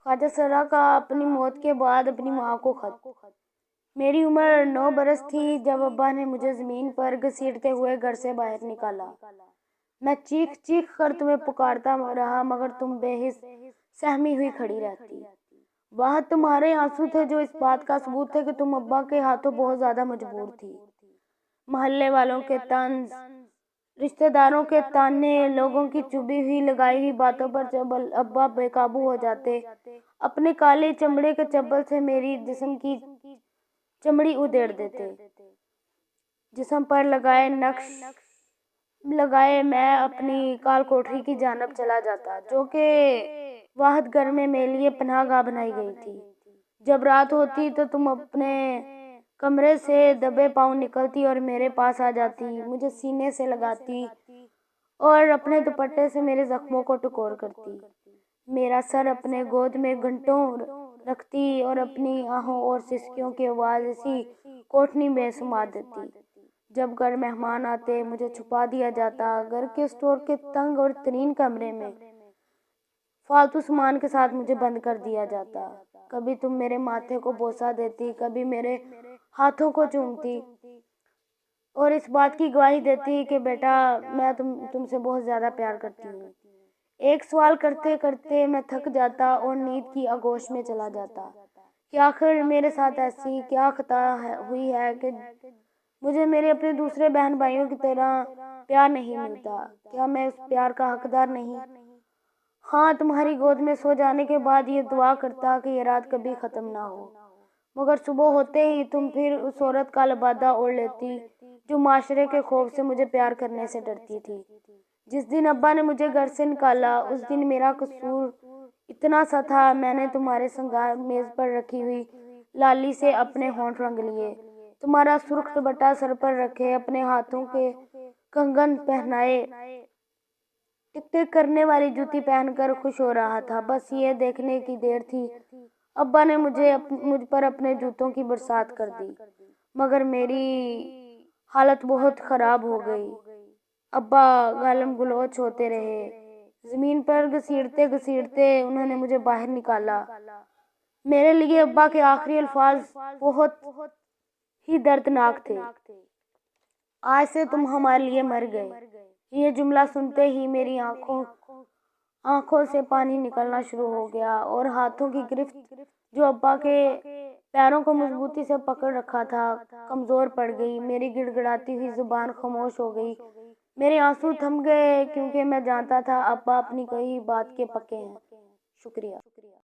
خواجہ سرا کا اپنی موت کے بعد اپنی ماں کو خط۔ میری عمر 9 برس تھی جب ابا نے مجھے زمین پر گھسیٹتے ہوئے گھر سے باہر نکالا۔ میں چیخ چیخ کر تمہیں پکارتا رہا مگر تم بے حس سہمی ہوئی کھڑی رہتی۔ وہاں تمہارے آنسو تھے جو اس بات کا ثبوت تھے کہ تم ابا کے ہاتھوں بہت زیادہ مجبور تھی۔ محلے والوں کے طنز، رشتہ داروں کے تانے، لوگوں کی چبھی ہوئی لگائی ہوئی باتوں پر جب ابا بے قابو ہو جاتے، اپنے کالے چمڑے کے چبل سے میری جسم کی چمڑی ادھیڑ دیتے۔ جسم پر لگائے نقش لگائے میں اپنی کال کوٹری کی جانب چلا جاتا جو کہ واحد گھر میں میرے لیے پناہ گاہ بنائی گئی تھی۔ جب رات ہوتی تو تم اپنے کمرے سے دبے پاؤں نکلتی اور میرے پاس آ جاتی، مجھے سینے سے لگاتی اور اپنے دوپٹے سے میرے زخموں کو ٹکور کرتی، میرا سر اپنے گود میں گھنٹوں رکھتی اور اپنی آہوں اور سسکیوں کی آواز اسی کوٹھنی میں سما دیتی۔ جب گھر مہمان آتے مجھے چھپا دیا جاتا گھر کے اسٹور کے تنگ اور ترین کمرے میں، فالتو سامان کے ساتھ مجھے بند کر دیا جاتا۔ کبھی تم میرے ماتھے کو بوسہ دیتی، کبھی میرے ہاتھوں کو چومتی اور اس بات کی گواہی دیتی کہ بیٹا میں تم سے بہت زیادہ پیار کرتی ہوں۔ ایک سوال کرتے کرتے میں تھک جاتا اور نیند کی آغوش میں چلا جاتا کہ آخر میرے ساتھ ایسی کیا خطا ہوئی ہے کہ مجھے میرے اپنے دوسرے بہن بھائیوں کی طرح پیار نہیں ملتا۔ کیا میں اس پیار کا حقدار نہیں؟ ہاں، تمہاری گود میں سو جانے کے بعد یہ دعا کرتا کہ یہ رات کبھی ختم نہ ہو، مگر صبح ہوتے ہی تم پھر اس عورت کا لبادہ اوڑھ لیتی جو معاشرے کے خوف سے مجھے پیار کرنے سے ڈرتی تھی۔ جس دن ابا نے مجھے گھر سے نکالا اس دن میرا قصور اتنا سا تھا، میں نے تمہارے سنگار میز پر رکھی ہوئی لالی سے اپنے ہونٹ رنگ لیے، تمہارا سرخ دوپٹہ سر پر رکھے، اپنے ہاتھوں کے کنگن پہنائے، ٹک ٹک کرنے والی جوتی پہن کر خوش ہو رہا تھا۔ بس یہ دیکھنے کی دیر تھی ابا نے مجھ پر اپنے جوتوں کی برسات کر دی، مگر میری حالت بہت خراب ہو گئی۔ ابا گالم گلوچ ہوتے رہے، زمین پر گھسیٹتے گھسیٹتے انہوں نے مجھے باہر نکالا۔ میرے لیے ابا کے آخری الفاظ بہت ہی دردناک تھے، آج سے تم ہمارے لیے مر گئے۔ یہ جملہ سنتے ہی میری آنکھوں سے پانی نکلنا شروع ہو گیا اور ہاتھوں کی گرفت جو ابا کے پیروں کو مضبوطی سے پکڑ رکھا تھا کمزور پڑ گئی، میری گڑ گڑاتی ہوئی زبان خاموش ہو گئی، میرے آنسو تھم گئے کیونکہ میں جانتا تھا ابا اپنی کہی بات کے پکے ہیں۔ شکریہ۔